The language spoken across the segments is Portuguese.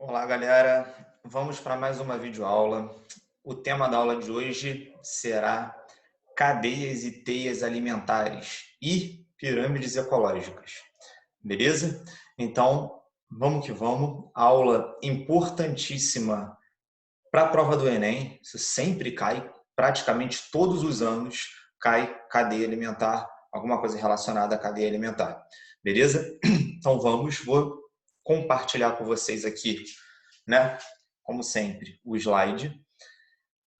Olá, galera. Vamos para mais uma videoaula. O tema da aula de hoje será cadeias e teias alimentares e pirâmides ecológicas. Beleza? Então, vamos que vamos. Aula importantíssima para a prova do Enem. Isso sempre cai, praticamente todos os anos cai cadeia alimentar, alguma coisa relacionada à cadeia alimentar. Beleza? Então vou compartilhar com vocês aqui, né? Como sempre, o slide.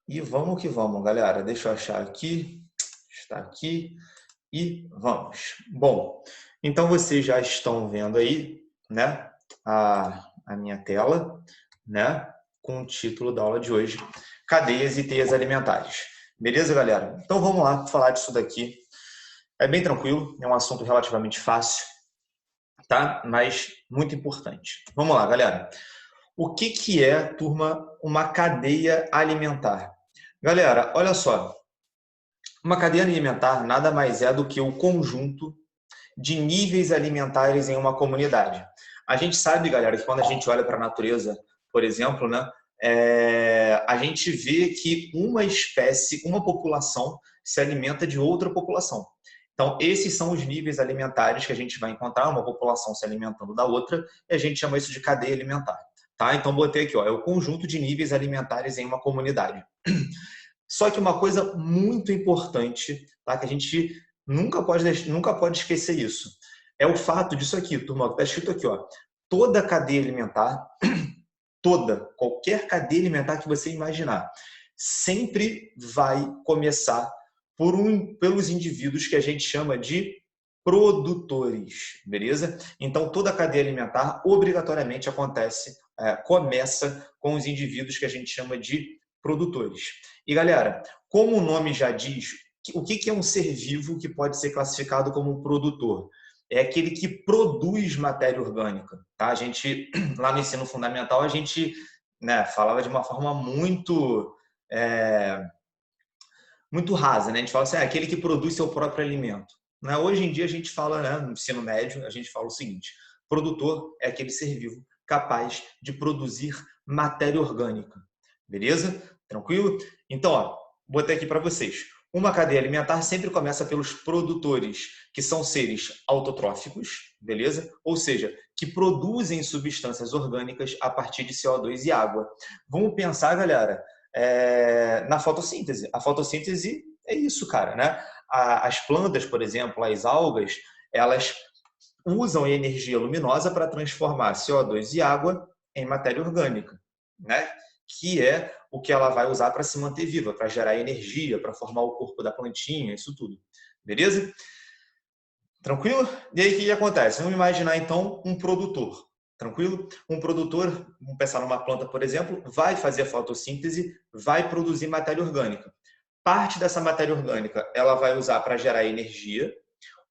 E vamos que vamos, galera. Deixa eu achar aqui. Está aqui. E vamos. Bom, então vocês já estão vendo aí, né? A minha tela, né? Com o título da aula de hoje: Cadeias e teias alimentares. Beleza, galera? Então vamos lá falar disso daqui. É bem tranquilo, é um assunto relativamente fácil, tá? Mas muito importante. Vamos lá, galera. O que é, turma, uma cadeia alimentar? Galera, olha só. Uma cadeia alimentar nada mais é do que o conjunto de níveis alimentares em uma comunidade. A gente sabe, galera, que quando a gente olha para a natureza, por exemplo, né, a gente vê que uma espécie, uma população se alimenta de outra população. Então, esses são os níveis alimentares que a gente vai encontrar, uma população se alimentando da outra, e a gente chama isso de cadeia alimentar. Tá? Então, botei aqui, ó, é o conjunto de níveis alimentares em uma comunidade. Só que uma coisa muito importante, tá? Que a gente nunca pode esquecer isso, é o fato disso aqui, turma, está escrito aqui, ó, toda cadeia alimentar, qualquer cadeia alimentar que você imaginar, sempre vai começar pelos indivíduos que a gente chama de produtores, beleza? Então, toda cadeia alimentar obrigatoriamente começa com os indivíduos que a gente chama de produtores. E, galera, como o nome já diz, o que é um ser vivo que pode ser classificado como um produtor? É aquele que produz matéria orgânica, tá? A gente, lá no ensino fundamental, a gente, né, falava de uma forma é, muito rasa, né? A gente fala assim, aquele que produz seu próprio alimento. Né? Hoje em dia a gente fala, né, no ensino médio, a gente fala o seguinte: produtor é aquele ser vivo capaz de produzir matéria orgânica. Beleza? Tranquilo? Então, ó, botei aqui para vocês. Uma cadeia alimentar sempre começa pelos produtores, que são seres autotróficos, beleza? Ou seja, que produzem substâncias orgânicas a partir de CO2 e água. Vamos pensar, galera, na fotossíntese. A fotossíntese é isso, cara, né? As plantas, por exemplo, as algas, elas usam energia luminosa para transformar CO2 e água em matéria orgânica, né? Que é o que ela vai usar para se manter viva, para gerar energia, para formar o corpo da plantinha, isso tudo. Beleza? Tranquilo? E aí o que acontece? Vamos imaginar então um produtor. Tranquilo? Um produtor, vamos pensar numa planta, por exemplo, vai fazer a fotossíntese, vai produzir matéria orgânica. Parte dessa matéria orgânica ela vai usar para gerar energia,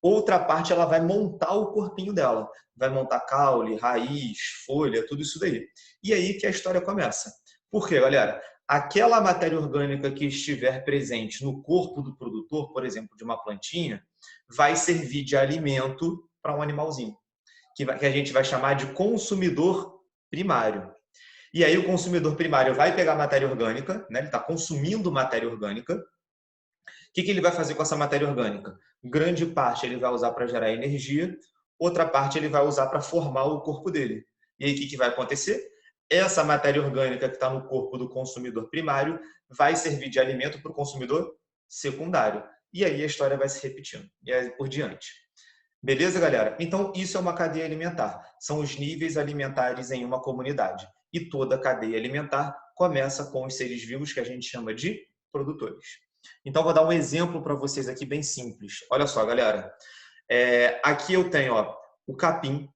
outra parte ela vai montar o corpinho dela. Vai montar caule, raiz, folha, tudo isso daí. E aí que a história começa. Por quê, galera? Aquela matéria orgânica que estiver presente no corpo do produtor, por exemplo, de uma plantinha, vai servir de alimento para um animalzinho, que a gente vai chamar de consumidor primário. E aí o consumidor primário vai pegar matéria orgânica, né? Ele está consumindo matéria orgânica. O que ele vai fazer com essa matéria orgânica? Grande parte ele vai usar para gerar energia, outra parte ele vai usar para formar o corpo dele. E aí o que vai acontecer? Essa matéria orgânica que está no corpo do consumidor primário vai servir de alimento para o consumidor secundário. E aí a história vai se repetindo. E aí por diante. Beleza, galera? Então, isso é uma cadeia alimentar. São os níveis alimentares em uma comunidade. E toda cadeia alimentar começa com os seres vivos que a gente chama de produtores. Então, vou dar um exemplo para vocês aqui bem simples. Olha só, galera. Aqui eu tenho, ó, o capim,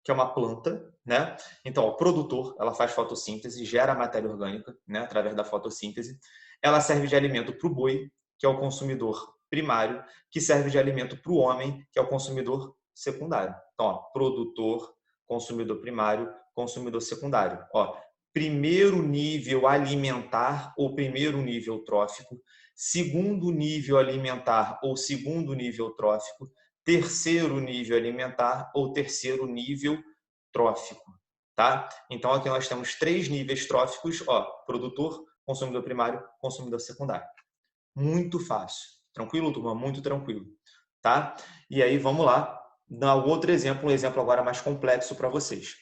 que é uma planta, né? Então, o produtor, ela faz fotossíntese, gera matéria orgânica, né? Através da fotossíntese. Ela serve de alimento para o boi, que é o consumidor primário, que serve de alimento para o homem, que é o consumidor secundário. Então, ó, produtor, consumidor primário, consumidor secundário. Ó, primeiro nível alimentar ou primeiro nível trófico, segundo nível alimentar ou segundo nível trófico, terceiro nível alimentar ou terceiro nível trófico. tá? Então, aqui nós temos 3 níveis tróficos, ó, produtor, consumidor primário, consumidor secundário. Muito fácil. Tranquilo, turma? Muito tranquilo, tá? E aí, vamos lá, dar outro exemplo, um exemplo agora mais complexo para vocês.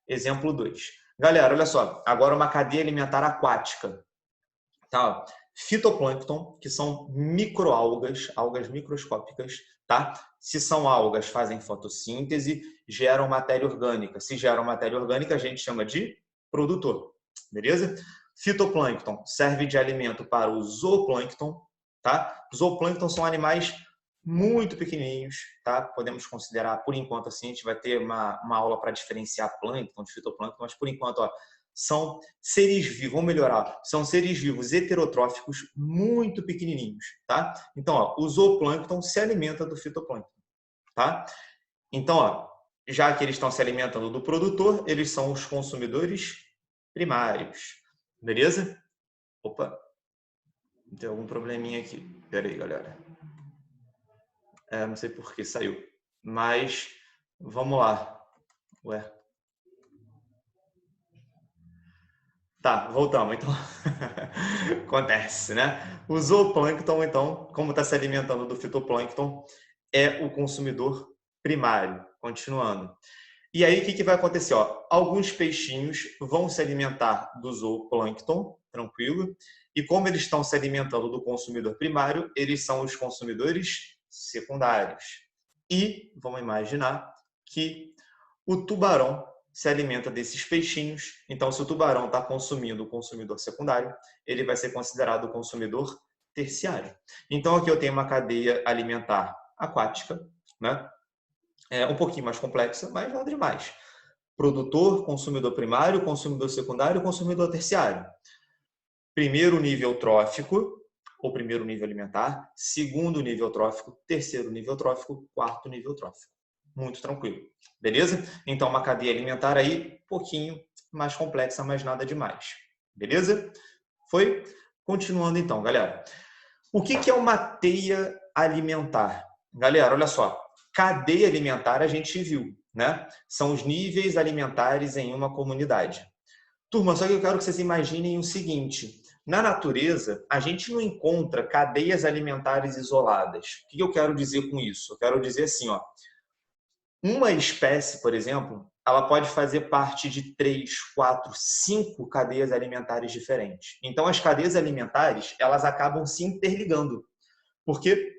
Exemplo 2. Galera, olha só, agora uma cadeia alimentar aquática, tá? Fitoplâncton, que são microalgas, algas microscópicas, tá? Se são algas, fazem fotossíntese, geram matéria orgânica. Se geram matéria orgânica, a gente chama de produtor, beleza? Fitoplâncton serve de alimento para o zooplâncton, tá? Zooplâncton são animais muito pequenininhos, tá? Podemos considerar, por enquanto, assim, a gente vai ter uma aula para diferenciar plâncton de fitoplâncton, mas por enquanto, ó, são seres vivos, vamos melhorar, são seres vivos heterotróficos muito pequenininhos, tá? Então, ó, o zooplâncton se alimenta do fitoplâncton, tá? Então, ó, já que eles estão se alimentando do produtor, eles são os consumidores primários, beleza? Opa, tem algum probleminha aqui. Pera aí, galera. Não sei por que saiu, mas vamos lá. Ué. Tá, voltamos. Então, acontece, né? O zooplâncton, então, como está se alimentando do fitoplâncton, é o consumidor primário. Continuando. E aí, o que vai acontecer? Ó, alguns peixinhos vão se alimentar do zooplâncton, tranquilo, e como eles estão se alimentando do consumidor primário, eles são os consumidores secundários. E vamos imaginar que o tubarão se alimenta desses peixinhos. Então, se o tubarão está consumindo o consumidor secundário, ele vai ser considerado o consumidor terciário. Então, aqui eu tenho uma cadeia alimentar aquática, né? É um pouquinho mais complexa, mas nada demais. Produtor, consumidor primário, consumidor secundário, consumidor terciário. Primeiro nível trófico, ou primeiro nível alimentar, segundo nível trófico, terceiro nível trófico, quarto nível trófico. Muito tranquilo, beleza? Então, uma cadeia alimentar aí, um pouquinho mais complexa, mas nada demais, beleza? Foi? Continuando então, galera. O que é uma teia alimentar? Galera, olha só, cadeia alimentar a gente viu, né? São os níveis alimentares em uma comunidade. Turma, só que eu quero que vocês imaginem o seguinte: na natureza, a gente não encontra cadeias alimentares isoladas. O que eu quero dizer com isso? Eu quero dizer assim, ó, uma espécie, por exemplo, ela pode fazer parte de 3, 4, 5 cadeias alimentares diferentes. Então, as cadeias alimentares, elas acabam se interligando, porque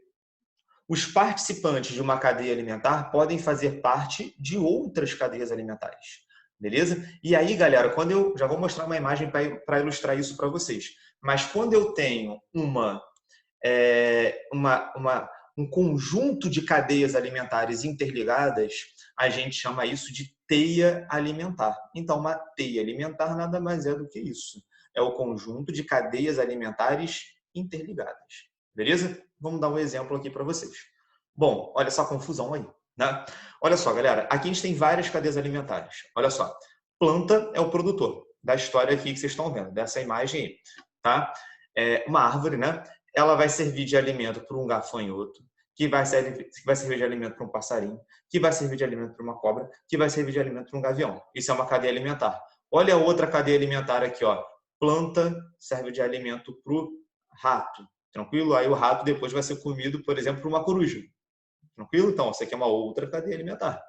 os participantes de uma cadeia alimentar podem fazer parte de outras cadeias alimentares. Beleza? E aí, galera, quando eu já vou mostrar uma imagem para ilustrar isso para vocês. Mas quando eu tenho um conjunto de cadeias alimentares interligadas, a gente chama isso de teia alimentar. Então, uma teia alimentar nada mais é do que isso. É o conjunto de cadeias alimentares interligadas. Beleza? Vamos dar um exemplo aqui para vocês. Bom, olha essa confusão aí, né? Olha só, galera, aqui a gente tem várias cadeias alimentares. Olha só, planta é o produtor da história aqui que vocês estão vendo, dessa imagem aí, tá? É uma árvore, né? Ela vai servir de alimento para um gafanhoto, que vai servir de alimento para um passarinho, que vai servir de alimento para uma cobra, que vai servir de alimento para um gavião. Isso é uma cadeia alimentar. Olha a outra cadeia alimentar aqui, ó. Planta serve de alimento para o rato, tranquilo? Aí o rato depois vai ser comido, por exemplo, por uma coruja. Tranquilo? Então, essa aqui é uma outra cadeia alimentar.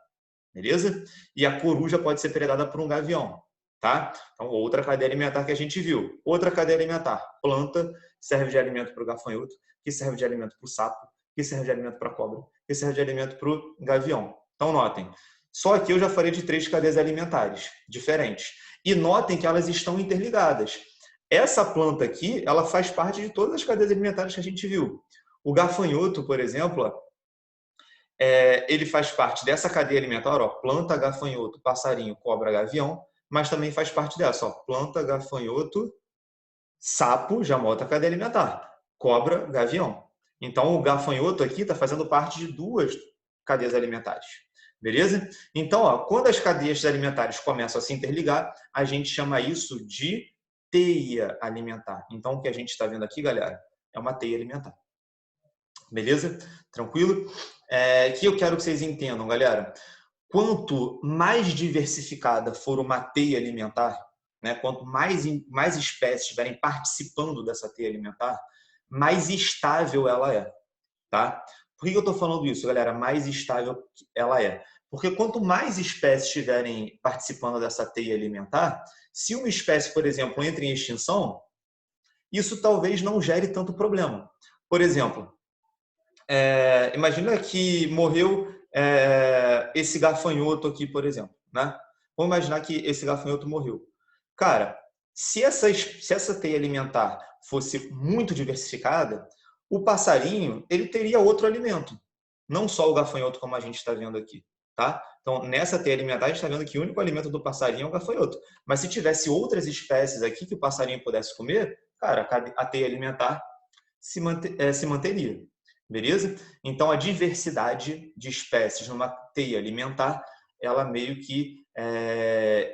Beleza? E a coruja pode ser predada por um gavião. Tá? Então, outra cadeia alimentar que a gente viu. Outra cadeia alimentar. Planta serve de alimento para o gafanhoto, que serve de alimento para o sapo, que serve de alimento para a cobra, que serve de alimento para o gavião. Então, notem. Só aqui eu já falei de 3 cadeias alimentares diferentes. E notem que elas estão interligadas. Essa planta aqui, ela faz parte de todas as cadeias alimentares que a gente viu. O gafanhoto, por exemplo, ele faz parte dessa cadeia alimentar, ó, planta, gafanhoto, passarinho, cobra, gavião, mas também faz parte dessa, ó, planta, gafanhoto, sapo, já é uma outra cadeia alimentar, cobra, gavião. Então, o gafanhoto aqui está fazendo parte de 2 cadeias alimentares, beleza? Então, ó, quando as cadeias alimentares começam a se interligar, a gente chama isso de teia alimentar. Então, o que a gente está vendo aqui, galera, é uma teia alimentar. Beleza? Tranquilo? Que eu quero que vocês entendam, galera. quanto mais diversificada for uma teia alimentar, né, quanto mais espécies estiverem participando dessa teia alimentar, mais estável ela é, tá? Por que eu estou falando isso, galera? Mais estável ela é. Porque quanto mais espécies estiverem participando dessa teia alimentar, se uma espécie, por exemplo, entra em extinção, isso talvez não gere tanto problema. Por exemplo, imagina que morreu esse gafanhoto aqui, por exemplo, né? Vamos imaginar que esse gafanhoto morreu. Cara, se essa teia alimentar fosse muito diversificada, o passarinho ele teria outro alimento, não só o gafanhoto como a gente está vendo aqui, tá? Então, nessa teia alimentar, a gente está vendo que o único alimento do passarinho é o gafanhoto. Mas se tivesse outras espécies aqui que o passarinho pudesse comer, cara, a teia alimentar se manteria. Beleza? Então, a diversidade de espécies numa teia alimentar, ela meio que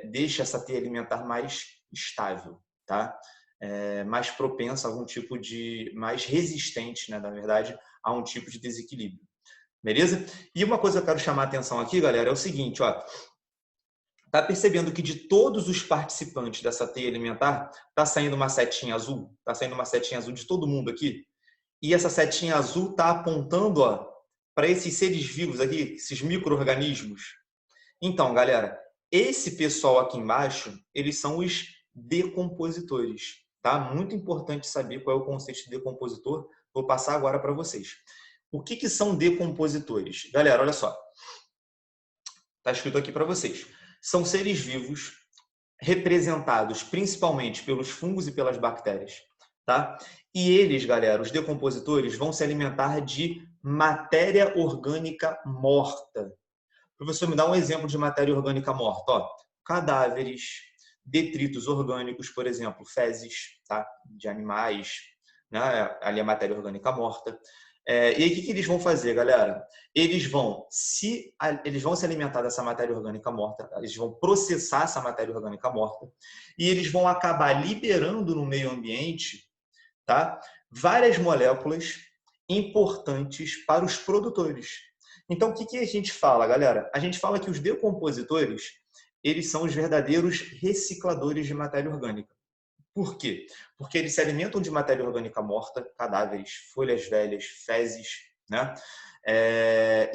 deixa essa teia alimentar mais estável, tá? Mais propensa a algum tipo de... mais resistente, né, na verdade, a um tipo de desequilíbrio. Beleza? E uma coisa que eu quero chamar a atenção aqui, galera, é o seguinte, ó. Tá percebendo que de todos os participantes dessa teia alimentar, tá saindo uma setinha azul? Tá saindo uma setinha azul de todo mundo aqui? E essa setinha azul está apontando para esses seres vivos aqui, esses micro-organismos. Então, galera, esse pessoal aqui embaixo, eles são os decompositores. Tá? Muito importante saber qual é o conceito de decompositor. Vou passar agora para vocês. O que são decompositores? Galera, olha só. Está escrito aqui para vocês. São seres vivos representados principalmente pelos fungos e pelas bactérias, tá? E eles, galera, os decompositores, vão se alimentar de matéria orgânica morta. Professor, me dá um exemplo de matéria orgânica morta. Ó, cadáveres, detritos orgânicos, por exemplo, fezes, tá? De animais, né? Ali é matéria orgânica morta. E aí, o que eles vão fazer, galera? Eles vão se alimentar dessa matéria orgânica morta, eles vão processar essa matéria orgânica morta e eles vão acabar liberando no meio ambiente, tá? Várias moléculas importantes para os produtores. Então, o que a gente fala, galera? A gente fala que os decompositores, eles são os verdadeiros recicladores de matéria orgânica. Por quê? Porque eles se alimentam de matéria orgânica morta, cadáveres, folhas velhas, fezes, né?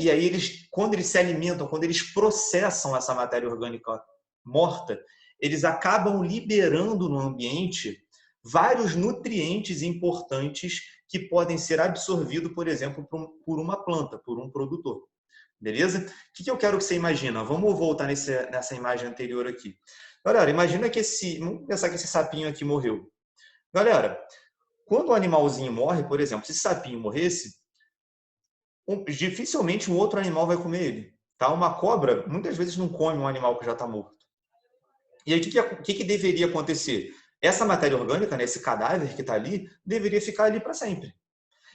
E aí, quando eles se alimentam, quando eles processam essa matéria orgânica morta, eles acabam liberando no ambiente vários nutrientes importantes que podem ser absorvidos, por exemplo, por uma planta, por um produtor. Beleza? O que eu quero que você imagina? Vamos voltar nessa imagem anterior aqui. Galera, imagina que vamos pensar que esse sapinho aqui morreu. Galera, quando o animalzinho morre, por exemplo, se esse sapinho morresse, dificilmente um outro animal vai comer ele. Tá? Uma cobra, muitas vezes, não come um animal que já está morto. E aí, o que deveria acontecer? Essa matéria orgânica, né, esse cadáver que está ali, deveria ficar ali para sempre.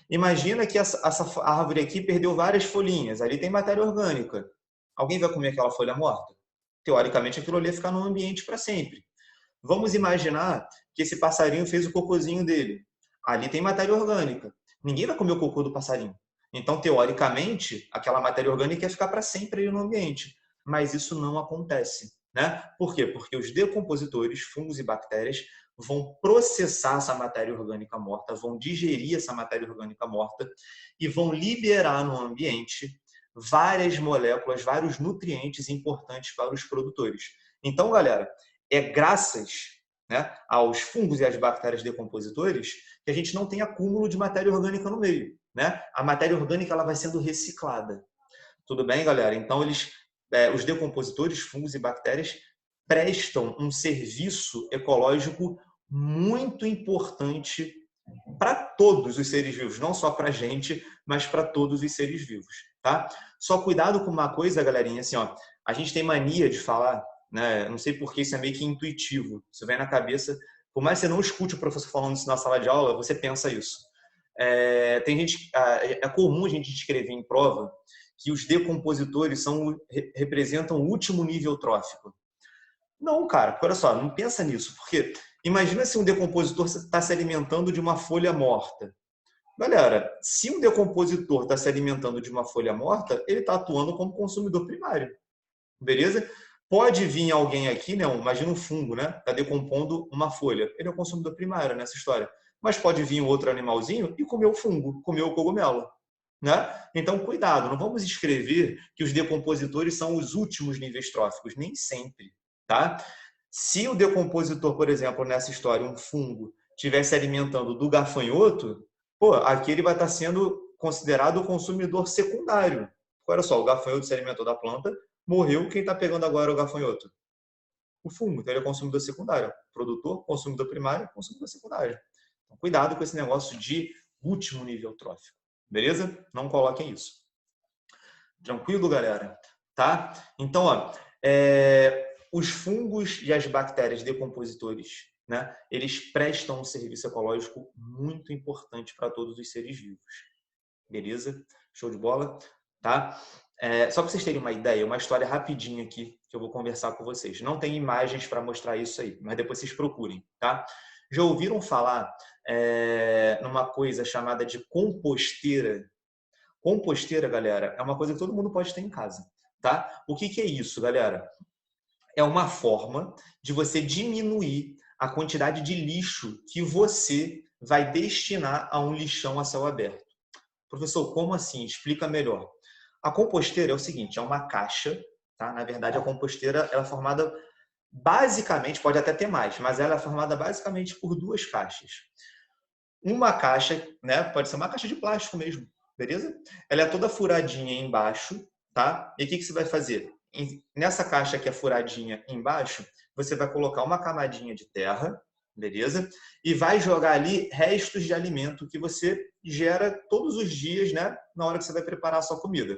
Imagina que essa árvore aqui perdeu várias folhinhas. Ali tem matéria orgânica. Alguém vai comer aquela folha morta? Teoricamente, aquilo ali ia ficar no ambiente para sempre. Vamos imaginar que esse passarinho fez o cocôzinho dele. Ali tem matéria orgânica. Ninguém vai comer o cocô do passarinho. Então, teoricamente, aquela matéria orgânica ia ficar para sempre ali no ambiente. Mas isso não acontece, né? Por quê? Porque os decompositores, fungos e bactérias, vão processar essa matéria orgânica morta, vão digerir essa matéria orgânica morta e vão liberar no ambiente várias moléculas, vários nutrientes importantes para os produtores. Então, galera, é graças, né, aos fungos e às bactérias decompositores que a gente não tem acúmulo de matéria orgânica no meio, né? A matéria orgânica ela vai sendo reciclada. Tudo bem, galera? Então, os decompositores, fungos e bactérias, prestam um serviço ecológico muito importante para todos os seres vivos, não só para a gente, mas para todos os seres vivos, tá? Só cuidado com uma coisa, galerinha, assim, ó, a gente tem mania de falar, né? Não sei porque isso é meio que intuitivo, isso vem na cabeça, por mais que você não escute o professor falando isso na sala de aula, você pensa isso. Tem gente, é comum a gente escrever em prova que os decompositores representam o último nível trófico. Não, cara, porque olha só, não pensa nisso, porque imagina se um decompositor está se alimentando de uma folha morta. Galera, se um decompositor está se alimentando de uma folha morta, ele está atuando como consumidor primário. beleza? Pode vir alguém aqui, né? Imagina um fungo, né? Está decompondo uma folha. Ele é o consumidor primário nessa história. Mas pode vir um outro animalzinho e comer o fungo, comer o cogumelo, né? Então, cuidado, não vamos escrever que os decompositores são os últimos níveis tróficos, nem sempre, tá? Se o decompositor, por exemplo, nessa história, um fungo, estiver se alimentando do gafanhoto, pô, aqui ele vai estar sendo considerado o consumidor secundário. Olha só, o gafanhoto se alimentou da planta, morreu, quem está pegando agora o gafanhoto? O fungo, então ele é consumidor secundário. Produtor, consumidor primário, consumidor secundário. Então, cuidado com esse negócio de último nível trófico. Beleza? Não coloquem isso. Tranquilo, galera? Tá? Então, ó, os fungos e as bactérias decompositores, né, eles prestam um serviço ecológico muito importante para todos os seres vivos. Beleza? Show de bola? Tá? Só para vocês terem uma ideia, uma história rapidinha aqui que eu vou conversar com vocês. Não tem imagens para mostrar isso aí, mas depois vocês procurem, tá? Já ouviram falar numa coisa chamada de composteira? Composteira, galera, é uma coisa que todo mundo pode ter em casa, tá? O que é isso, galera? É uma forma de você diminuir a quantidade de lixo que você vai destinar a um lixão a céu aberto. Professor, como assim? Explica melhor. A composteira é o seguinte, é uma caixa, tá? Na verdade, a composteira ela é formada basicamente, pode até ter mais, mas ela é formada basicamente por duas caixas. Uma caixa, né? Pode ser uma caixa de plástico mesmo, beleza? Ela é toda furadinha embaixo, tá? E o que você vai fazer? Nessa caixa que é furadinha embaixo, você vai colocar uma camadinha de terra, beleza? E vai jogar ali restos de alimento que você gera todos os dias, né? Na hora que você vai preparar a sua comida.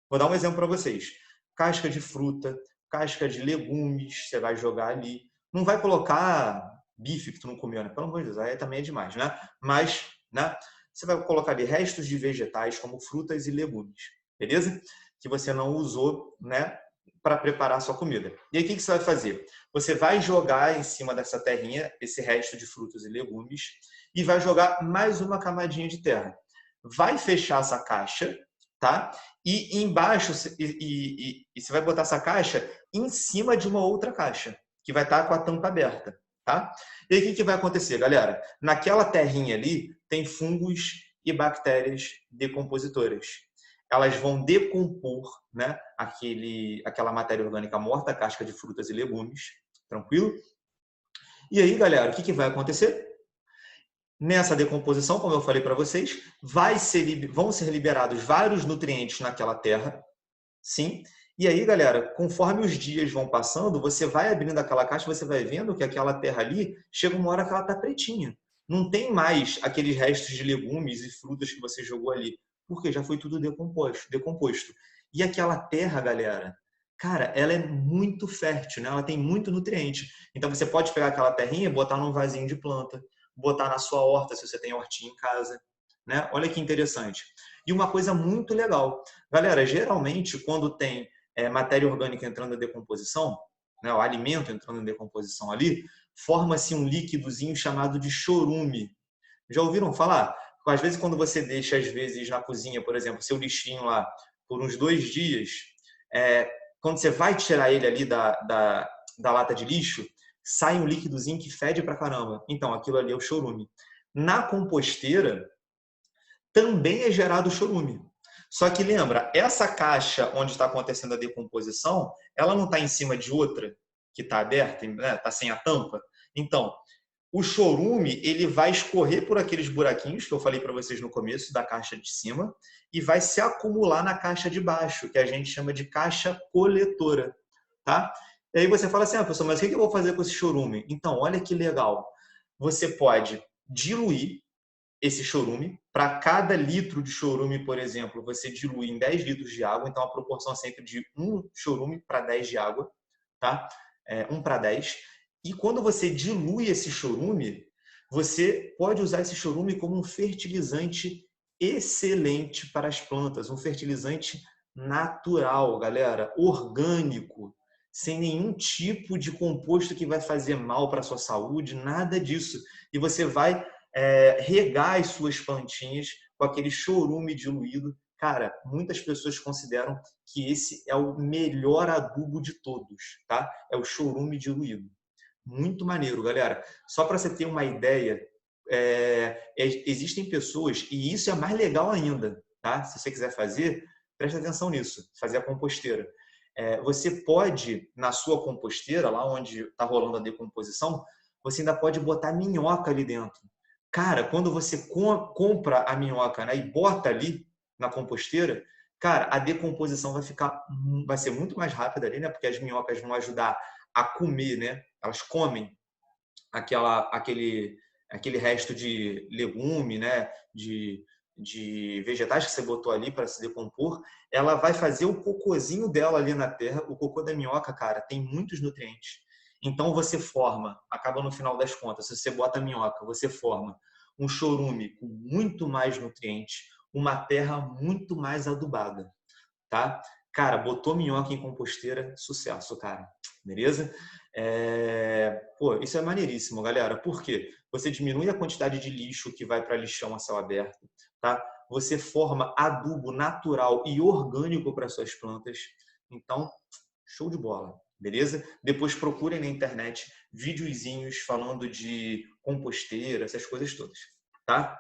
Vou dar um exemplo para vocês. Casca de fruta, casca de legumes, você vai jogar ali. Não vai colocar bife que tu não comeu, né? Pelo amor de Deus, aí também é demais, né? Mas, né? Você vai colocar ali restos de vegetais como frutas e legumes, beleza? Que você não usou, né? Para preparar a sua comida. E aí o que você vai fazer? Você vai jogar em cima dessa terrinha esse resto de frutas e legumes e vai jogar mais uma camadinha de terra. Vai fechar essa caixa, tá? E embaixo e você vai botar essa caixa em cima de uma outra caixa que vai estar com a tampa aberta, tá? E aí o que vai acontecer, galera? Naquela terrinha ali tem fungos e bactérias decompositoras. Elas vão decompor, né, aquela matéria orgânica morta, casca de frutas e legumes, tranquilo? E aí, galera, o que vai acontecer? Nessa decomposição, como eu falei para vocês, vão ser liberados vários nutrientes naquela terra, sim? E aí, galera, conforme os dias vão passando, você vai abrindo aquela caixa, você vai vendo que aquela terra ali, chega uma hora que ela está pretinha. Não tem mais aqueles restos de legumes e frutas que você jogou ali, porque já foi tudo decomposto. E aquela terra, galera, cara, ela é muito fértil, né? Ela tem muito nutriente. Então você pode pegar aquela terrinha e botar num vasinho de planta, botar na sua horta, se você tem hortinha em casa, né? Olha que interessante. E uma coisa muito legal, galera, geralmente quando tem matéria orgânica entrando em decomposição, né, o alimento entrando em decomposição ali, forma-se um líquidozinho chamado de chorume. Já ouviram falar? Às vezes, quando você deixa, às vezes, na cozinha, por exemplo, seu lixinho lá por uns 2 dias, quando você vai tirar ele ali da lata de lixo, sai um líquidozinho que fede pra caramba. Então, aquilo ali é o chorume. Na composteira, também é gerado chorume. Só que lembra, essa caixa onde está acontecendo a decomposição, ela não está em cima de outra que está aberta, está sem a tampa. Então, o chorume ele vai escorrer por aqueles buraquinhos que eu falei para vocês no começo da caixa de cima e vai se acumular na caixa de baixo, que a gente chama de caixa coletora, tá? E aí você fala assim, professor, mas o que eu vou fazer com esse chorume? Então, olha que legal. Você pode diluir esse chorume. Para cada litro de chorume, por exemplo, você dilui em 10 litros de água, então a proporção é sempre de 1 chorume para 10 de água, tá? 1 para 10. E quando você dilui esse chorume, você pode usar esse chorume como um fertilizante excelente para as plantas, um fertilizante natural, galera, orgânico, sem nenhum tipo de composto que vai fazer mal para a sua saúde, nada disso. E você vai regar as suas plantinhas com aquele chorume diluído Cara, muitas pessoas consideram que esse é o melhor adubo de todos, tá? É o chorume diluído. Muito maneiro, galera. Só para você ter uma ideia, existem pessoas, e isso é mais legal ainda, tá? Se você quiser fazer, presta atenção nisso, fazer a composteira. Você pode, na sua composteira, lá onde está rolando a decomposição, você ainda pode botar minhoca ali dentro. Cara, quando você compra a minhoca, né, e bota ali na composteira, cara, a decomposição vai ser muito mais rápida ali, né? Porque as minhocas vão ajudar a comer, né? Elas comem aquele resto de legume, né? De vegetais que você botou ali para se decompor. Ela vai fazer o cocôzinho dela ali na terra. O cocô da minhoca, cara, tem muitos nutrientes. Então você acaba no final das contas, se você bota a minhoca, você forma um chorume com muito mais nutrientes, uma terra muito mais adubada, tá? Cara, botou minhoca em composteira, sucesso, cara. Beleza? Pô, isso é maneiríssimo, galera. Por quê? Você diminui a quantidade de lixo que vai para lixão a céu aberto, tá? Você forma adubo natural e orgânico para suas plantas. Então, show de bola, beleza? Depois procurem na internet videozinhos falando de composteira, essas coisas todas, tá?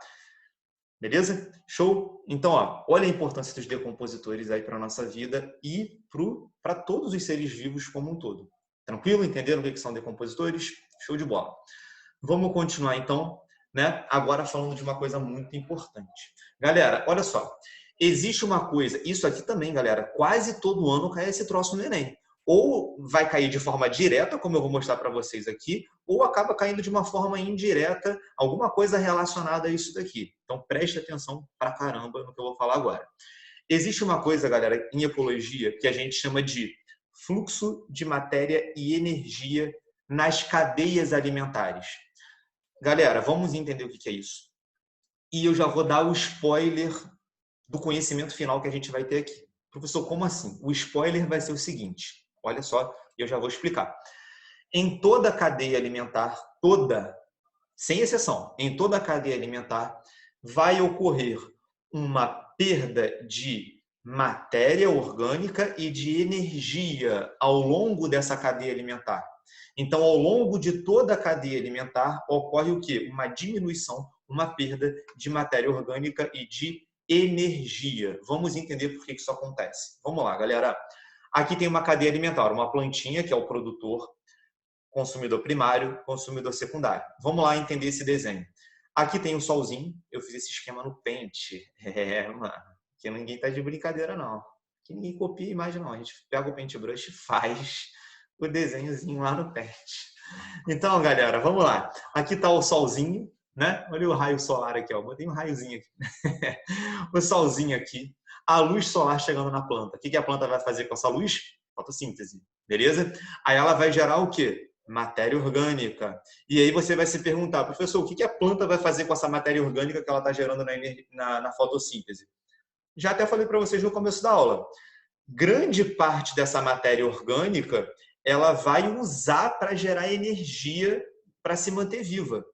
Beleza? Show? Então, ó, olha a importância dos decompositores aí para a nossa vida e para todos os seres vivos como um todo. Tranquilo? Entenderam o que são decompositores? Show de bola. Vamos continuar então, né? Agora falando de uma coisa muito importante. Galera, olha só. Existe uma coisa, isso aqui também, galera, quase todo ano cai esse troço no Enem. Ou vai cair de forma direta, como eu vou mostrar para vocês aqui, ou acaba caindo de uma forma indireta, alguma coisa relacionada a isso daqui. Então preste atenção pra caramba no que eu vou falar agora. Existe uma coisa, galera, em ecologia que a gente chama de fluxo de matéria e energia nas cadeias alimentares. Galera, vamos entender o que é isso. E eu já vou dar o spoiler do conhecimento final que a gente vai ter aqui. Professor, como assim? O spoiler vai ser o seguinte, olha só, eu já vou explicar. Em toda a cadeia alimentar, sem exceção, em toda a cadeia alimentar, vai ocorrer uma perda de matéria orgânica e de energia ao longo dessa cadeia alimentar. Então, ao longo de toda a cadeia alimentar, ocorre o quê? Uma diminuição, uma perda de matéria orgânica e de energia. Vamos entender por que isso acontece. Vamos lá, galera. Aqui tem uma cadeia alimentar, uma plantinha, que é o produtor, consumidor primário, consumidor secundário. Vamos lá entender esse desenho. Aqui tem o solzinho, eu fiz esse esquema no Paint. Mano, que ninguém tá de brincadeira, não. Que ninguém copia a imagem, não. A gente pega o Paintbrush e faz o desenhozinho lá no Paint. Então, galera, vamos lá. Aqui tá o solzinho, né? Olha o raio solar aqui, ó. Botei um raiozinho aqui. O solzinho aqui. A luz solar chegando na planta. O que a planta vai fazer com essa luz? Fotossíntese, beleza? Aí ela vai gerar o quê? Matéria orgânica. E aí você vai se perguntar, professor, o que a planta vai fazer com essa matéria orgânica que ela está gerando na fotossíntese? Já até falei para vocês no começo da aula. Grande parte dessa matéria orgânica ela vai usar para gerar energia para se manter viva.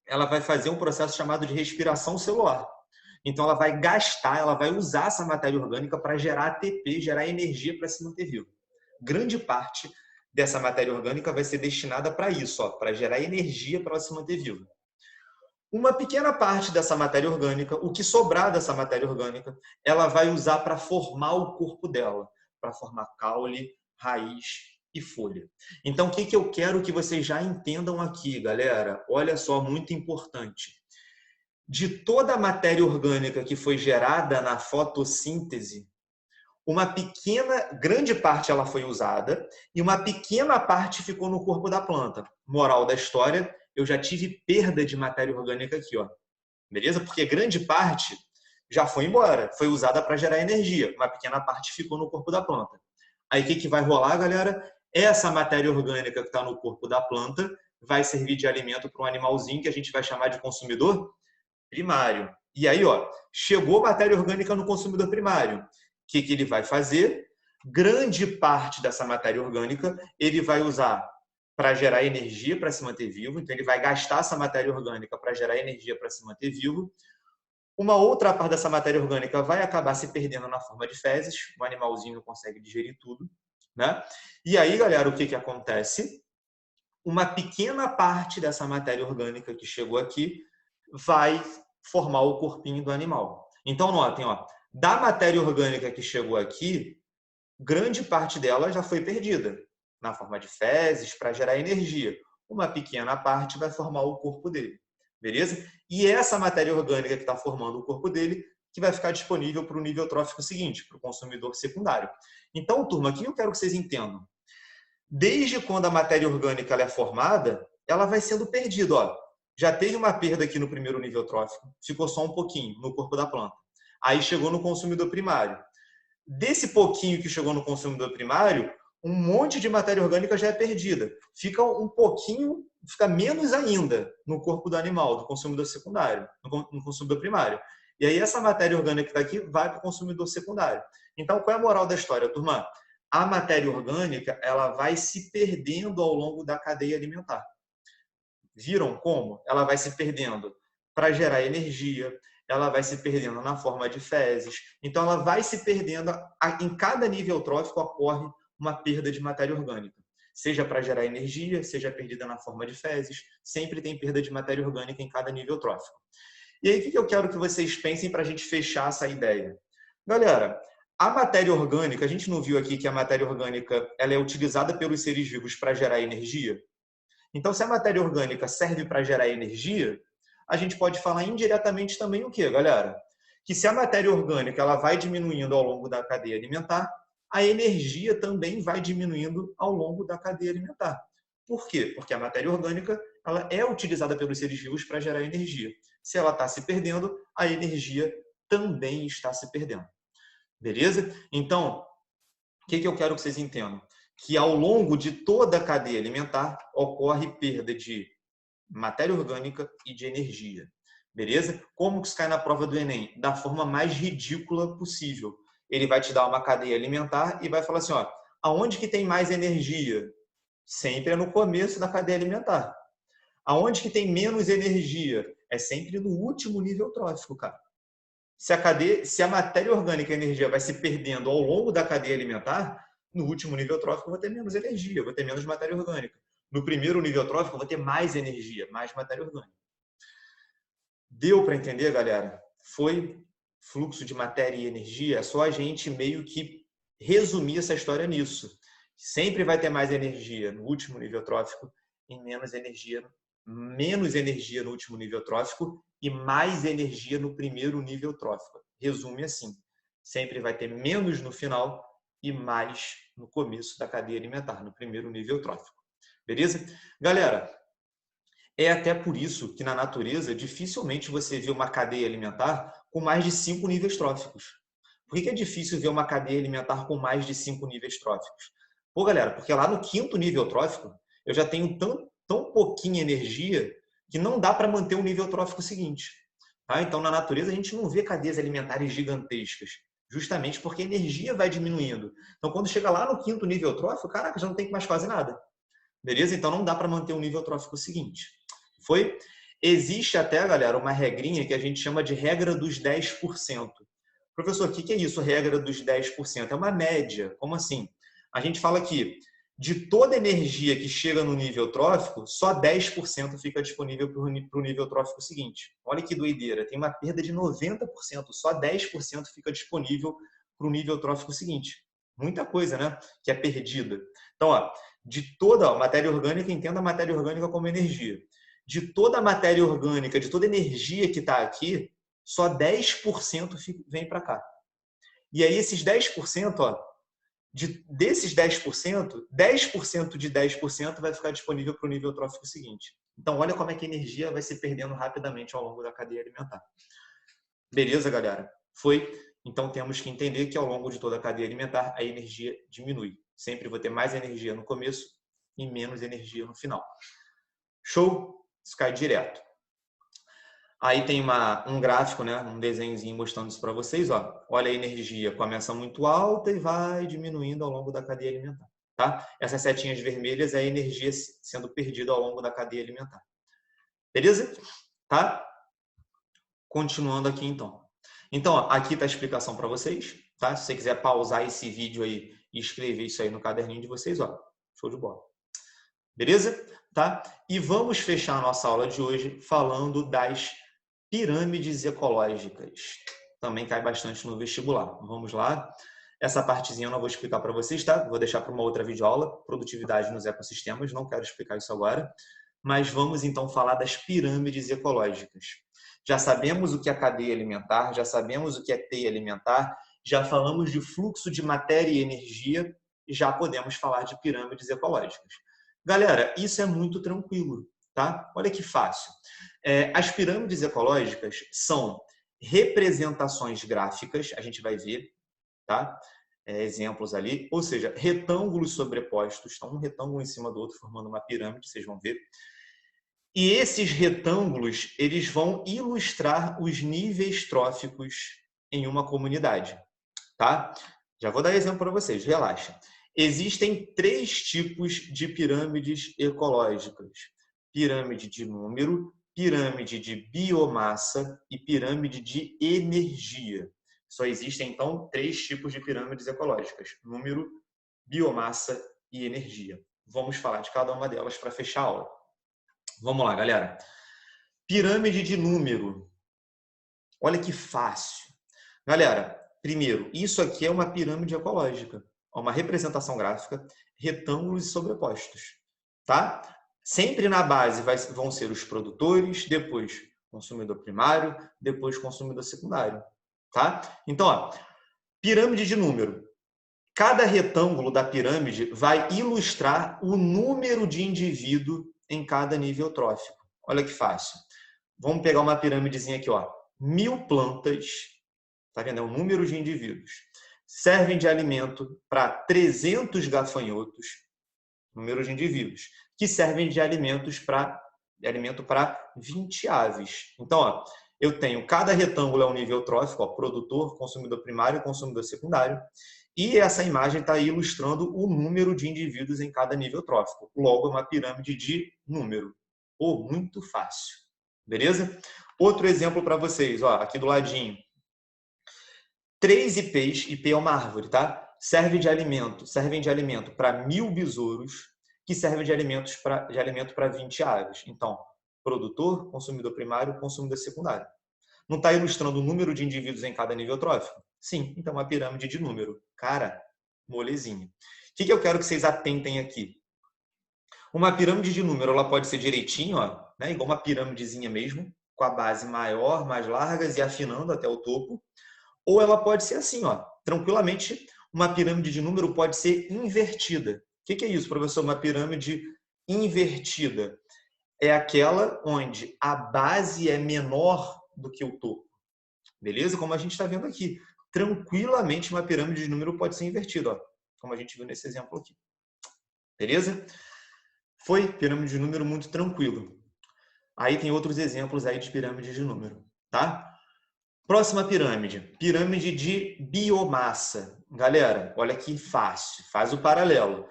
Ela vai fazer um processo chamado de respiração celular. Então ela vai gastar, ela vai usar essa matéria orgânica para gerar ATP, gerar energia para se manter viva. Grande parte dessa matéria orgânica vai ser destinada para isso, para gerar energia para ela se manter viva. Uma pequena parte dessa matéria orgânica, o que sobrar dessa matéria orgânica, ela vai usar para formar o corpo dela, para formar caule, raiz e folha. Então, o que eu quero que vocês já entendam aqui, galera? Olha só, muito importante. De toda a matéria orgânica que foi gerada na fotossíntese, uma grande parte ela foi usada e uma pequena parte ficou no corpo da planta. Moral da história, eu já tive perda de matéria orgânica aqui, ó. Beleza? Porque grande parte já foi embora, foi usada para gerar energia. Uma pequena parte ficou no corpo da planta. Aí o que vai rolar, galera? Essa matéria orgânica que está no corpo da planta vai servir de alimento para um animalzinho que a gente vai chamar de consumidor primário. E aí, ó, chegou matéria orgânica no consumidor primário. O que ele vai fazer? Grande parte dessa matéria orgânica ele vai usar para gerar energia para se manter vivo. Então, ele vai gastar essa matéria orgânica para gerar energia para se manter vivo. Uma outra parte dessa matéria orgânica vai acabar se perdendo na forma de fezes, o animalzinho não consegue digerir tudo, né? E aí, galera, o que que acontece? Uma pequena parte dessa matéria orgânica que chegou aqui vai formar o corpinho do animal. Então, notem, ó, da matéria orgânica que chegou aqui, grande parte dela já foi perdida na forma de fezes para gerar energia. Uma pequena parte vai formar o corpo dele, beleza? E essa matéria orgânica que está formando o corpo dele que vai ficar disponível para o nível trófico seguinte, para o consumidor secundário. Então, turma, aqui eu quero que vocês entendam. Desde quando a matéria orgânica ela é formada, ela vai sendo perdida. Ó. Já teve uma perda aqui no primeiro nível trófico, ficou só um pouquinho no corpo da planta. Aí chegou no consumidor primário. Desse pouquinho que chegou no consumidor primário, um monte de matéria orgânica já é perdida. Fica um pouquinho, fica menos ainda no corpo do animal, do consumidor secundário, no consumidor primário. E aí essa matéria orgânica que está aqui vai para o consumidor secundário. Então, qual é a moral da história, turma? A matéria orgânica ela vai se perdendo ao longo da cadeia alimentar. Viram como? Ela vai se perdendo para gerar energia, ela vai se perdendo na forma de fezes. Então, ela vai se perdendo. Em cada nível trófico ocorre uma perda de matéria orgânica. Seja para gerar energia, seja perdida na forma de fezes, sempre tem perda de matéria orgânica em cada nível trófico. E aí, o que eu quero que vocês pensem para a gente fechar essa ideia? Galera, a matéria orgânica, a gente não viu aqui que a matéria orgânica ela é utilizada pelos seres vivos para gerar energia? Então, se a matéria orgânica serve para gerar energia, a gente pode falar indiretamente também o quê, galera? Que se a matéria orgânica ela vai diminuindo ao longo da cadeia alimentar, a energia também vai diminuindo ao longo da cadeia alimentar. Por quê? Porque a matéria orgânica ela é utilizada pelos seres vivos para gerar energia. Se ela está se perdendo, a energia também está se perdendo. Beleza? Então, o que eu quero que vocês entendam? Que ao longo de toda a cadeia alimentar ocorre perda de matéria orgânica e de energia. Beleza? Como que isso cai na prova do Enem? Da forma mais ridícula possível. Ele vai te dar uma cadeia alimentar e vai falar assim, ó, aonde que tem mais energia? Sempre é no começo da cadeia alimentar. Aonde que tem menos energia? É sempre no último nível trófico, cara. Se a matéria orgânica e a energia vai se perdendo ao longo da cadeia alimentar, no último nível trófico eu vou ter menos energia, eu vou ter menos matéria orgânica. No primeiro nível trófico eu vou ter mais energia, mais matéria orgânica. Deu para entender, galera? Foi fluxo de matéria e energia, é só a gente meio que resumir essa história nisso. Sempre vai ter mais energia no último nível trófico e menos energia no último nível trófico e mais energia no primeiro nível trófico. Resume assim, sempre vai ter menos no final e mais no começo da cadeia alimentar, no primeiro nível trófico. Beleza? Galera, é até por isso que na natureza dificilmente você vê uma cadeia alimentar com mais de 5 níveis tróficos. Por que é difícil ver uma cadeia alimentar com mais de 5 níveis tróficos? Pô, galera, porque lá no quinto nível trófico eu já tenho tão pouquinha energia que não dá para manter o nível trófico seguinte. Tá? Então, na natureza, a gente não vê cadeias alimentares gigantescas, justamente porque a energia vai diminuindo. Então, quando chega lá no quinto nível trófico, caraca, já não tem que mais fazer nada. Beleza? Então, não dá para manter o nível trófico seguinte. Foi? Existe até, galera, uma regrinha que a gente chama de regra dos 10%. Professor, o que é isso, regra dos 10%? É uma média. Como assim? A gente fala que de toda energia que chega no nível trófico, só 10% fica disponível para o nível trófico seguinte. Olha que doideira, tem uma perda de 90%, só 10% fica disponível para o nível trófico seguinte. Muita coisa, né? Que é perdida. Então, ó, de toda a matéria orgânica, entenda a matéria orgânica como energia. De toda a matéria orgânica, de toda a energia que está aqui, só 10% vem para cá. E aí, esses 10%, ó, desses 10%, 10% de 10% vai ficar disponível para o nível trófico seguinte. Então, olha como é que a energia vai se perdendo rapidamente ao longo da cadeia alimentar. Beleza, galera? Foi? Então, temos que entender que ao longo de toda a cadeia alimentar, a energia diminui. Sempre vou ter mais energia no começo e menos energia no final. Show? Isso cai direto. Aí tem um gráfico, né? Um desenhozinho mostrando isso para vocês. Ó. Olha a energia, começa muito alta e vai diminuindo ao longo da cadeia alimentar. Tá? Essas setinhas vermelhas é a energia sendo perdida ao longo da cadeia alimentar. Beleza? Tá? Continuando aqui, então. Então, ó, aqui está a explicação para vocês, tá? Se você quiser pausar esse vídeo aí e escrever isso aí no caderninho de vocês, ó, show de bola. Beleza? Tá? E vamos fechar a nossa aula de hoje falando das pirâmides ecológicas. Também cai bastante no vestibular. Vamos lá. Essa partezinha eu não vou explicar para vocês, tá? Vou deixar para uma outra videoaula, produtividade nos ecossistemas, não quero explicar isso agora. Mas vamos então falar das pirâmides ecológicas. Já sabemos o que é cadeia alimentar, já sabemos o que é teia alimentar, já falamos de fluxo de matéria e energia, e já podemos falar de pirâmides ecológicas. Galera, isso é muito tranquilo, tá? Olha que fácil. As pirâmides ecológicas são representações gráficas, a gente vai ver, tá? Exemplos ali, ou seja, retângulos sobrepostos, estão um retângulo em cima do outro formando uma pirâmide, vocês vão ver. E esses retângulos, eles vão ilustrar os níveis tróficos em uma comunidade, tá? Já vou dar exemplo para vocês, relaxa. Existem 3 tipos de pirâmides ecológicas: pirâmide de número, pirâmide de biomassa e pirâmide de energia. Só existem, então, 3 tipos de pirâmides ecológicas: número, biomassa e energia. Vamos falar de cada uma delas para fechar a aula. Vamos lá, galera. Pirâmide de número. Olha que fácil. Galera, primeiro, isso aqui é uma pirâmide ecológica. É uma representação gráfica, retângulos sobrepostos. Tá? Sempre na base vão ser os produtores, depois consumidor primário, depois consumidor secundário. Tá? Então, ó, pirâmide de número. Cada retângulo da pirâmide vai ilustrar o número de indivíduo em cada nível trófico. Olha que fácil. Vamos pegar uma pirâmidezinha aqui, ó. 1000 plantas, tá vendo? É o número de indivíduos. Servem de alimento para 300 gafanhotos, número de indivíduos, que servem de alimento para 20 aves. Então, ó, eu tenho cada retângulo é um nível trófico, ó, produtor, consumidor primário, consumidor secundário. E essa imagem está ilustrando o número de indivíduos em cada nível trófico. Logo, é uma pirâmide de número. Muito fácil. Beleza? Outro exemplo para vocês, ó, aqui do ladinho. 3 ipês, ipê é uma árvore, tá? Servem de alimento para 1000 besouros, que servem de alimento para 20 aves. Então, produtor, consumidor primário, consumidor secundário. Não está ilustrando o número de indivíduos em cada nível trófico? Sim, então uma pirâmide de número. Cara, molezinha. O que eu quero que vocês atentem aqui? Uma pirâmide de número, ela pode ser direitinho, ó, né, igual uma pirâmidezinha mesmo, com a base maior, mais largas e afinando até o topo. Ou ela pode ser assim, ó, tranquilamente, uma pirâmide de número pode ser invertida. O que é isso, professor? Uma pirâmide invertida é aquela onde a base é menor do que o topo. Beleza? Como a gente está vendo aqui. Tranquilamente, uma pirâmide de número pode ser invertida, ó, como a gente viu nesse exemplo aqui. Beleza? Foi pirâmide de número muito tranquilo. Aí tem outros exemplos aí de pirâmide de número, tá? Próxima pirâmide, pirâmide de biomassa. Galera, olha que fácil, faz o paralelo.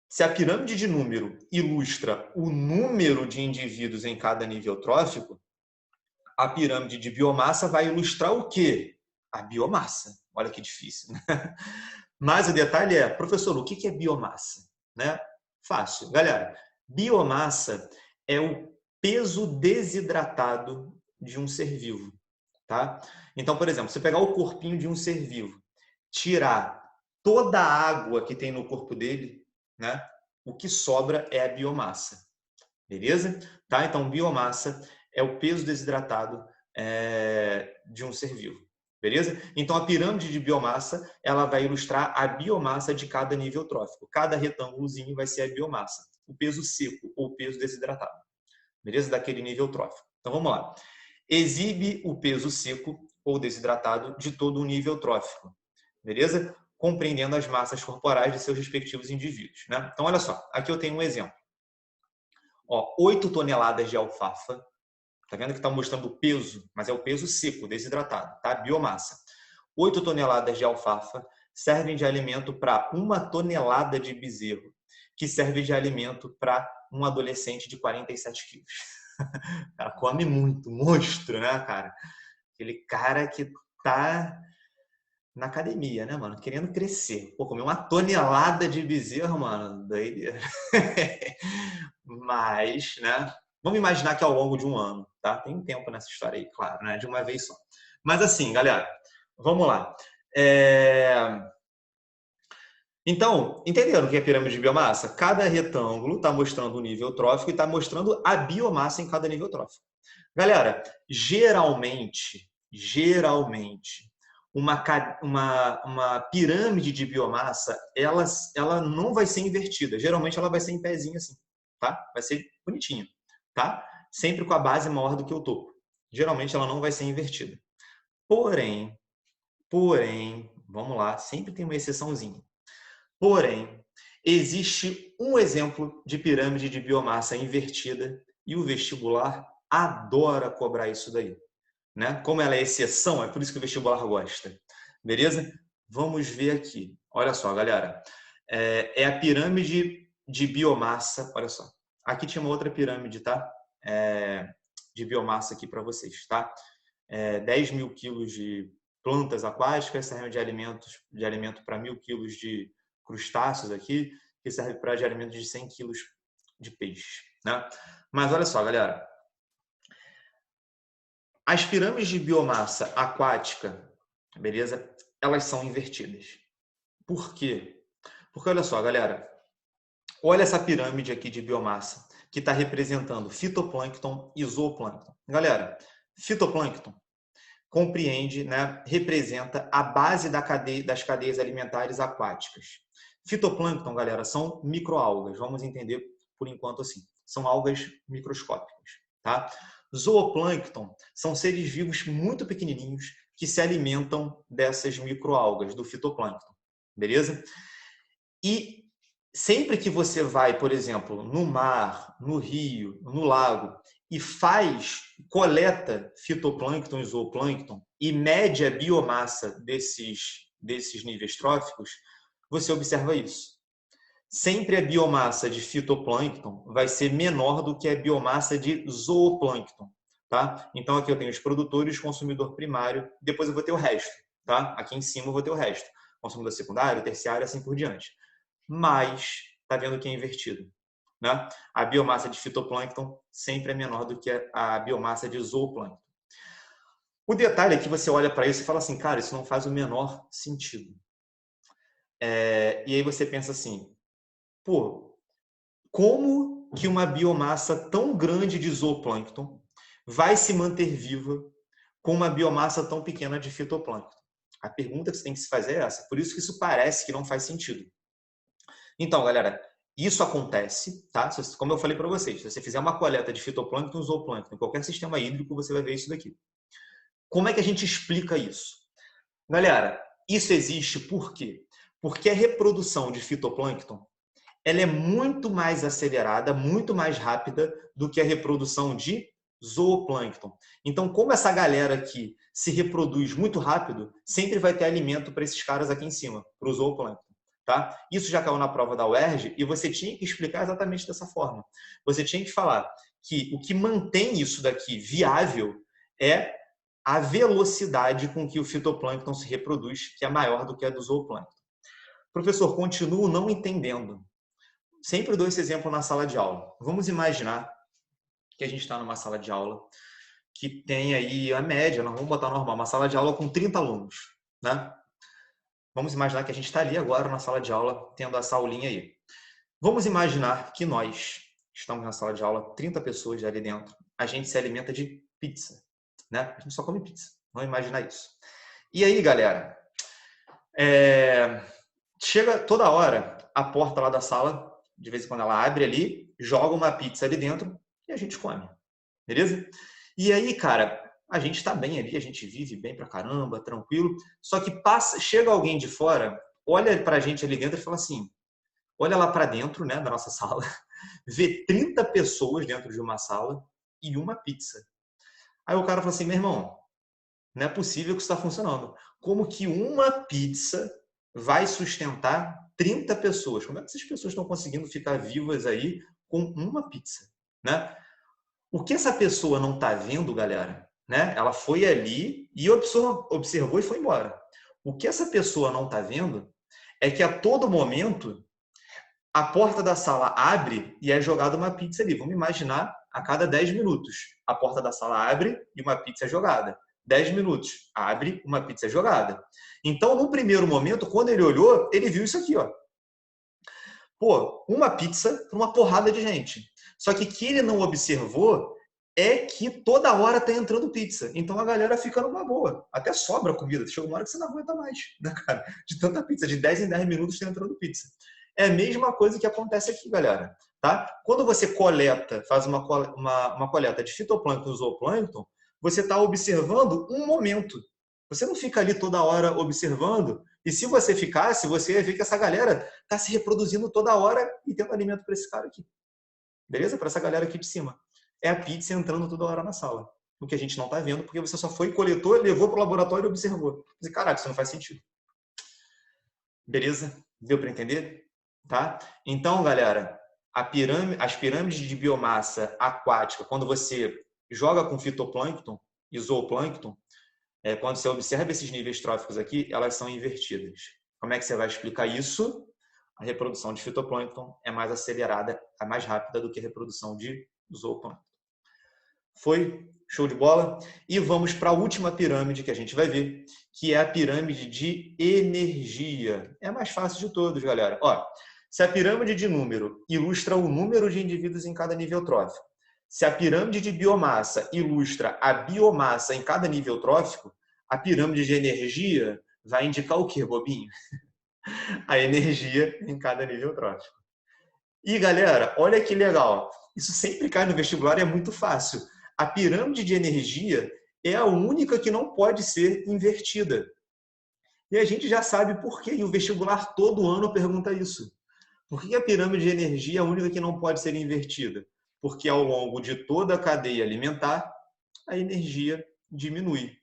Se a pirâmide de número ilustra o número de indivíduos em cada nível trófico, a pirâmide de biomassa vai ilustrar o quê? A biomassa. Olha que difícil, né? Mas o detalhe é, professor, o que é biomassa? Né? Fácil. Galera, biomassa é o peso desidratado de um ser vivo. Tá? Então, por exemplo, você pegar o corpinho de um ser vivo, tirar toda a água que tem no corpo dele, né? O que sobra é a biomassa. Beleza? Tá? Então, biomassa é o peso desidratado de um ser vivo. Beleza? Então, a pirâmide de biomassa, ela vai ilustrar a biomassa de cada nível trófico. Cada retângulozinho vai ser a biomassa. O peso seco ou peso desidratado. Beleza? Daquele nível trófico. Então, vamos lá. Exibe o peso seco ou desidratado de todo o nível trófico. Beleza? Compreendendo as massas corporais de seus respectivos indivíduos. Né? Então, olha só. Aqui eu tenho um exemplo. Ó, 8 toneladas de alfafa. Tá vendo que está mostrando o peso, mas é o peso seco, desidratado, tá? Biomassa. 8 toneladas de alfafa servem de alimento para 1 tonelada de bezerro, que serve de alimento para um adolescente de 47 quilos. O cara come muito, monstro, né, cara? Aquele cara que tá na academia, né, mano? Querendo crescer. Pô, comer uma tonelada de bezerro, mano, daí... Mas, né? Vamos imaginar que ao longo de um ano, tá? Tem um tempo nessa história aí, claro, né? De uma vez só. Mas assim, galera, vamos lá. Então, entenderam o que é pirâmide de biomassa? Cada retângulo está mostrando o nível trófico e está mostrando a biomassa em cada nível trófico. Galera, geralmente, uma pirâmide de biomassa, ela não vai ser invertida. Geralmente, ela vai ser em pezinho assim, tá? Vai ser bonitinha, tá? Sempre com a base maior do que o topo. Geralmente, ela não vai ser invertida. Porém, vamos lá, sempre tem uma exceçãozinha. Porém, existe um exemplo de pirâmide de biomassa invertida e o vestibular adora cobrar isso daí, né? Como ela é exceção, é por isso que o vestibular gosta. Beleza? Vamos ver aqui. Olha só, galera. É a pirâmide de biomassa. Olha só. Aqui tinha uma outra pirâmide, tá? De biomassa aqui para vocês, tá? 10 mil quilos de plantas aquáticas, serve de alimento para 1.000 quilos de crustáceos aqui, que serve para de alimento de 100 quilos de peixe, né? Mas olha só, galera. As pirâmides de biomassa aquática, beleza? Elas são invertidas. Por quê? Porque olha só, galera. Olha essa pirâmide aqui de biomassa, que está representando fitoplâncton e zooplâncton. Galera, fitoplâncton compreende, né, representa a base das cadeias alimentares aquáticas. Fitoplâncton, galera, são microalgas. Vamos entender por enquanto assim. São algas microscópicas, tá? Zooplâncton são seres vivos muito pequenininhos que se alimentam dessas microalgas, do fitoplâncton, beleza? E sempre que você vai, por exemplo, no mar, no rio, no lago, e coleta fitoplâncton e zooplâncton e mede a biomassa desses níveis tróficos, você observa isso. Sempre a biomassa de fitoplâncton vai ser menor do que a biomassa de zooplâncton, tá? Então aqui eu tenho os produtores, consumidor primário, depois eu vou ter o resto, tá? Aqui em cima eu vou ter o resto. Consumidor secundário, terciário, assim por diante. Mas tá vendo que é invertido, né? A biomassa de fitoplâncton sempre é menor do que a biomassa de zooplâncton. O detalhe é que você olha para isso e fala assim, cara, isso não faz o menor sentido. E aí você pensa assim, pô, como que uma biomassa tão grande de zooplâncton vai se manter viva com uma biomassa tão pequena de fitoplâncton? A pergunta que você tem que se fazer é essa. Por isso que isso parece que não faz sentido. Então, galera, isso acontece, tá? Como eu falei para vocês, se você fizer uma coleta de fitoplâncton e zooplâncton em qualquer sistema hídrico, você vai ver isso daqui. Como é que a gente explica isso? Galera, isso existe por quê? Porque a reprodução de fitoplâncton ela é muito mais acelerada, muito mais rápida do que a reprodução de zooplâncton. Então, como essa galera aqui se reproduz muito rápido, sempre vai ter alimento para esses caras aqui em cima, para o zooplâncton. Tá? Isso já caiu na prova da UERJ e você tinha que explicar exatamente dessa forma. Você tinha que falar que o que mantém isso daqui viável é a velocidade com que o fitoplâncton se reproduz, que é maior do que a do zooplâncton. Professor, continuo não entendendo. Sempre dou esse exemplo na sala de aula. Vamos imaginar que a gente está numa sala de aula que tem aí a média, nós vamos botar normal, uma sala de aula com 30 alunos, né? Vamos imaginar que a gente está ali agora na sala de aula, tendo essa aulinha aí. Vamos imaginar que nós estamos na sala de aula, 30 pessoas ali dentro, a gente se alimenta de pizza, né? A gente só come pizza. Vamos imaginar isso. E aí, galera, chega toda hora a porta lá da sala, de vez em quando ela abre ali, joga uma pizza ali dentro e a gente come. Beleza? E aí, cara, a gente tá bem ali, a gente vive bem pra caramba, tranquilo. Só que chega alguém de fora, olha pra gente ali dentro e fala assim, olha lá pra dentro, né, da nossa sala, vê 30 pessoas dentro de uma sala e uma pizza. Aí o cara fala assim, meu irmão, não é possível que isso está funcionando. Como que uma pizza vai sustentar 30 pessoas? Como é que essas pessoas estão conseguindo ficar vivas aí com uma pizza, né? O que essa pessoa não está vendo, galera, né? Ela foi ali e observou e foi embora. O que essa pessoa não está vendo é que a todo momento a porta da sala abre e é jogada uma pizza ali. Vamos imaginar a cada 10 minutos. A porta da sala abre e uma pizza é jogada. 10 minutos, abre, uma pizza é jogada. Então, no primeiro momento, quando ele olhou, ele viu isso aqui, ó. Pô, uma pizza para uma porrada de gente. Só que o que ele não observou é que toda hora tá entrando pizza. Então a galera fica numa boa. Até sobra comida. Chega uma hora que você não aguenta mais, né, cara? De tanta pizza. De 10 em 10 minutos tá entrando pizza. É a mesma coisa que acontece aqui, galera. Tá? Quando você coleta, faz uma coleta de fitoplâncton e zooplâncton, você está observando um momento. Você não fica ali toda hora observando. E se você ficasse, você ia ver que essa galera está se reproduzindo toda hora e tendo alimento para esse cara aqui. Beleza? Para essa galera aqui de cima. É a pizza entrando toda hora na sala. O que a gente não está vendo, porque você só foi, coletou, levou para o laboratório e observou. E, caraca, isso não faz sentido. Beleza? Deu para entender? Tá? Então, galera, as pirâmides de biomassa aquática, quando você joga com fitoplâncton e zooplâncton, quando você observa esses níveis tróficos aqui, elas são invertidas. Como é que você vai explicar isso? A reprodução de fitoplâncton é mais acelerada, é mais rápida do que a reprodução de zooplâncton. Foi? Show de bola? E vamos para a última pirâmide que a gente vai ver, que é a pirâmide de energia. É a mais fácil de todos, galera. Ó, se a pirâmide de número ilustra o número de indivíduos em cada nível trófico, se a pirâmide de biomassa ilustra a biomassa em cada nível trófico, a pirâmide de energia vai indicar o quê, bobinho? A energia em cada nível trófico. E, galera, olha que legal. Isso sempre cai no vestibular, é muito fácil. A pirâmide de energia é a única que não pode ser invertida. E a gente já sabe por quê. E o vestibular todo ano pergunta isso. Por que a pirâmide de energia é a única que não pode ser invertida? Porque ao longo de toda a cadeia alimentar, a energia diminui.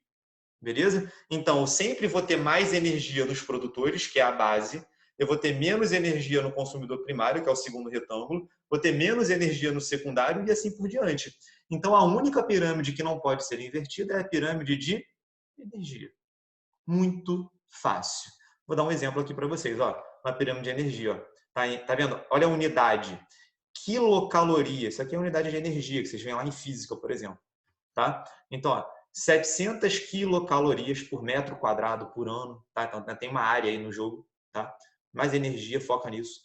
Beleza? Então, eu sempre vou ter mais energia nos produtores, que é a base. Eu vou ter menos energia no consumidor primário, que é o segundo retângulo. Vou ter menos energia no secundário e assim por diante. Então, a única pirâmide que não pode ser invertida é a pirâmide de energia. Muito fácil. Vou dar um exemplo aqui para vocês. Ó, uma pirâmide de energia. Ó. Tá vendo? Olha a unidade. Quilocaloria. Isso aqui é a unidade de energia, que vocês veem lá em física, por exemplo. Tá? Então, ó, 700 quilocalorias por metro quadrado por ano. Tá? Então, tem uma área aí no jogo. Tá? Mais energia, foca nisso.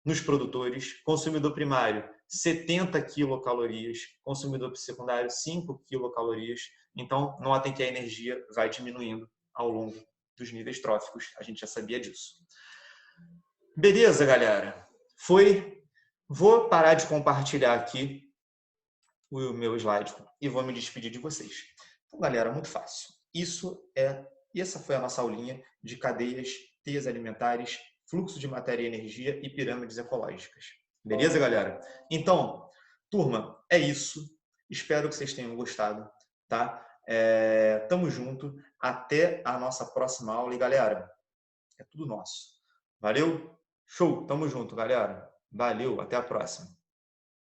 Nos produtores, consumidor primário, 70 quilocalorias. Consumidor secundário, 5 quilocalorias. Então, notem que a energia vai diminuindo ao longo dos níveis tróficos. A gente já sabia disso. Beleza, galera? Foi. Vou parar de compartilhar aqui o meu slide e vou me despedir de vocês. Então, galera, muito fácil. Essa foi a nossa aulinha de cadeias, teias alimentares, fluxo de matéria e energia e pirâmides ecológicas. Beleza, galera? Então, turma, é isso. Espero que vocês tenham gostado, tá? Tamo junto. Até a nossa próxima aula. E, galera, é tudo nosso. Valeu? Show! Tamo junto, galera. Valeu, até a próxima.